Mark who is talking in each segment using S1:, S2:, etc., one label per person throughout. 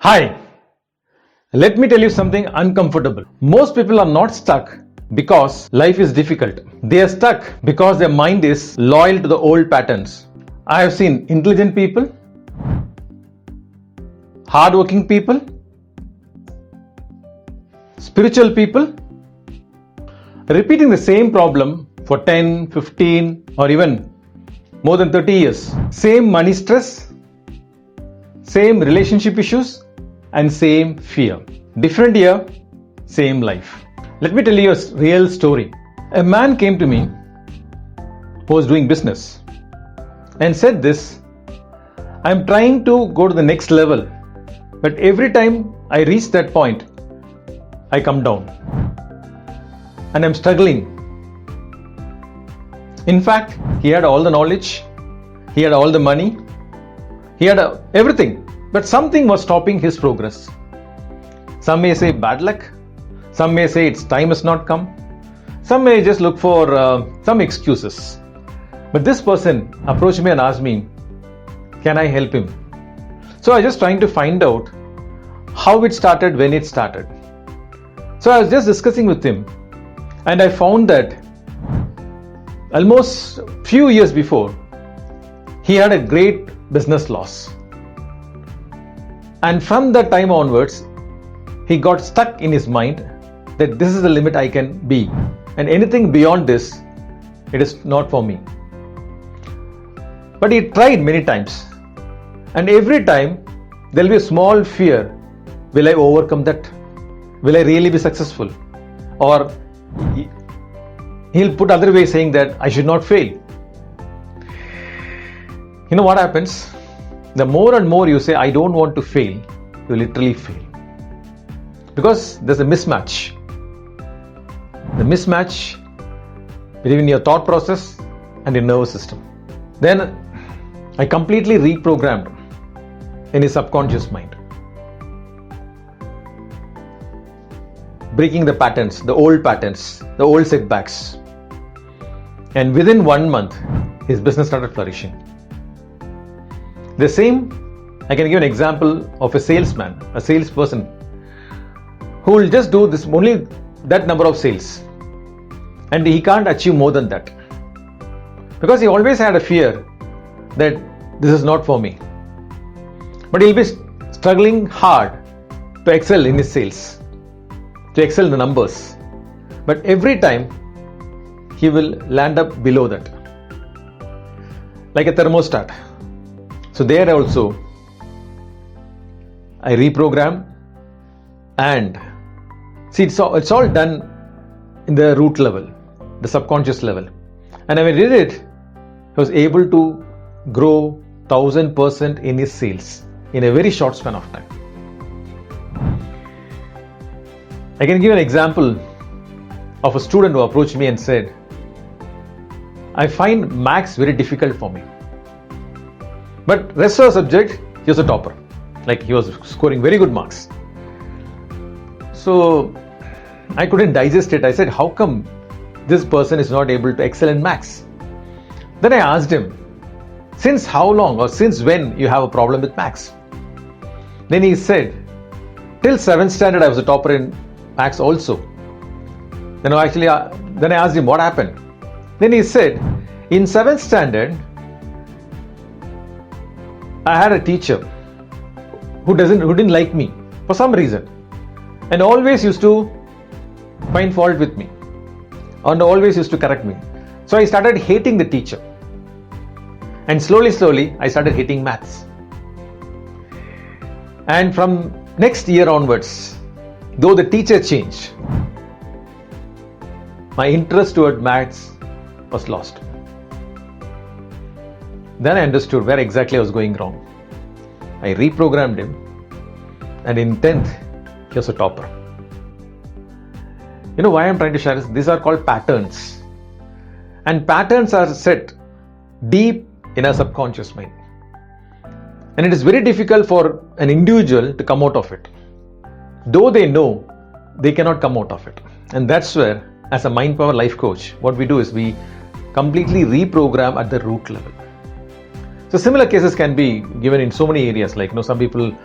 S1: Hi, let me tell you something uncomfortable. Most people are not stuck because life is difficult. They are stuck because their mind is loyal to the old patterns. I have seen intelligent people, hardworking people, spiritual people repeating the same problem for 10, 15, or even more than 30 years. Same money stress, same relationship issues, and same fear. Different year, same life. Let me tell you a real story. A man came to me who was doing business and said this: I'm trying to go to the next level, but every time I reach that point, I come down and I'm struggling. In fact, he had all the knowledge, he had all the money, he had everything, but something was stopping his progress. Some may say bad luck, some may say its time has not come, some may just look for some excuses. But this person approached me and asked me, can I help him? So I was just trying to find out how it started, when it started. So I was just discussing with him, and I found that almost few years before, he had a great business loss. And from that time onwards, he got stuck in his mind that this is the limit I can be, and anything beyond this, it is not for me. But he tried many times, and every time there will be a small fear: will I overcome that? Will I really be successful? Or he'll put other way saying that I should not fail. You know what happens? The more and more you say, I don't want to fail, you literally fail. Because there's a mismatch. The mismatch between your thought process and your nervous system. Then I completely reprogrammed in his subconscious mind. Breaking the patterns, the old setbacks. And within 1 month, his business started flourishing. The same, I can give an example of a salesman, a salesperson who will just do this only that number of sales, and he can't achieve more than that because he always had a fear that this is not for me. But he'll be struggling hard to excel in his sales, to excel in the numbers, but every time he will land up below that, like a thermostat. So there also, I reprogrammed, and see, it's all done in the root level, the subconscious level. And when I did it, he was able to grow 1000% in his sales in a very short span of time. I can give an example of a student who approached me and said, I find maths very difficult for me. But rest of the subject, he was a topper. Like, he was scoring very good marks. So I couldn't digest it. I said, how come this person is not able to excel in maths? Then I asked him, since how long or since when you have a problem with maths? Then he said, till 7th standard I was a topper in maths also. Then I asked him what happened. Then he said, in 7th standard, I had a teacher who didn't like me for some reason, and always used to find fault with me and always used to correct me. So I started hating the teacher, and slowly I started hating maths. And from next year onwards, though the teacher changed, my interest toward maths was lost. Then I understood where exactly I was going wrong. I reprogrammed him, and in 10th, he was a topper. You know why I'm trying to share this? These are called patterns. And patterns are set deep in our subconscious mind. And it is very difficult for an individual to come out of it. Though they know, they cannot come out of it. And that's where, as a Mind Power Life Coach, what we do is we completely reprogram at the root level. So similar cases can be given in so many areas, like some people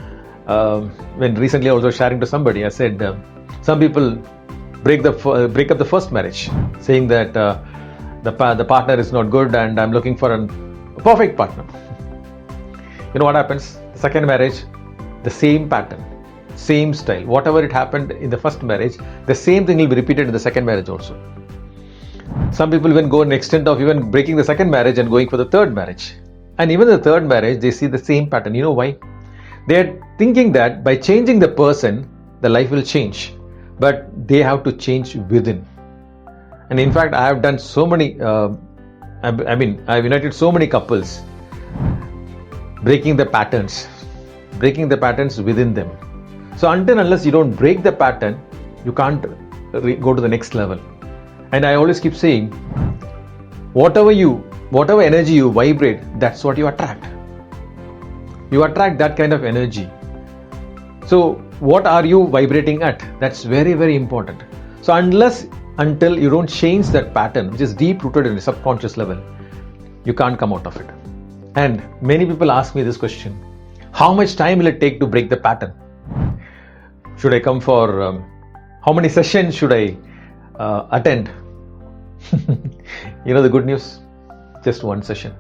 S1: when recently I was also sharing to somebody, I said some people break up the first marriage, saying that the partner is not good and I'm looking for a perfect partner. You know what happens? The second marriage, the same pattern, same style. Whatever it happened in the first marriage, the same thing will be repeated in the second marriage also. Some people even go an extent of even breaking the second marriage and going for the third marriage. And even the third marriage, they see the same pattern. You know why? They are thinking that by changing the person, the life will change. But they have to change within. And in fact, I have done so many, I've united so many couples, breaking the patterns within them. So unless you don't break the pattern, you can't go to the next level. And I always keep saying, whatever energy you vibrate, that's what you attract. You attract that kind of energy. So what are you vibrating at? That's very, very important. So until you don't change that pattern, which is deep rooted in the subconscious level, you can't come out of it. And many people ask me this question: how much time will it take to break the pattern? Should I come for how many sessions should I attend? You know the good news? Just one session.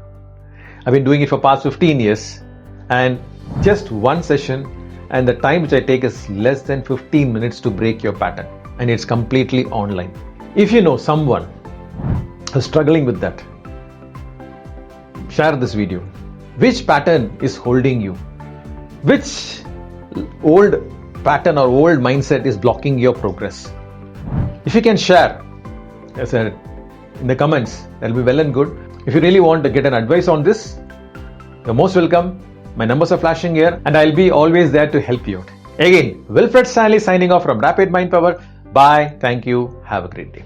S1: I've been doing it for past 15 years, and just one session, and the time which I take is less than 15 minutes to break your pattern, and it's completely online. If you know someone who's struggling with that, share this video. Which pattern is holding you? Which old pattern or old mindset is blocking your progress? If you can share, as I said, in the comments, that'll be well and good. If you really want to get an advice on this, you're most welcome. My numbers are flashing here, and I'll be always there to help you out. Again, Wilfred Stanley signing off from Rapid Mind Power. Bye. Thank you. Have a great day.